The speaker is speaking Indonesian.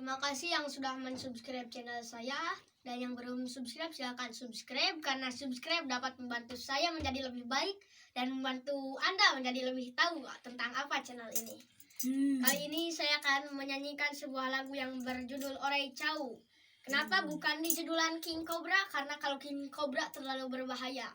Terima kasih yang sudah mensubscribe channel saya. Dan yang belum subscribe silahkan subscribe. Karena subscribe dapat membantu saya menjadi lebih baik. Dan membantu Anda menjadi lebih tahu tentang apa channel ini. Kali ini saya akan menyanyikan sebuah lagu yang berjudul Oray Cau. Kenapa bukan di judulan King Cobra? Karena kalau King Cobra terlalu berbahaya.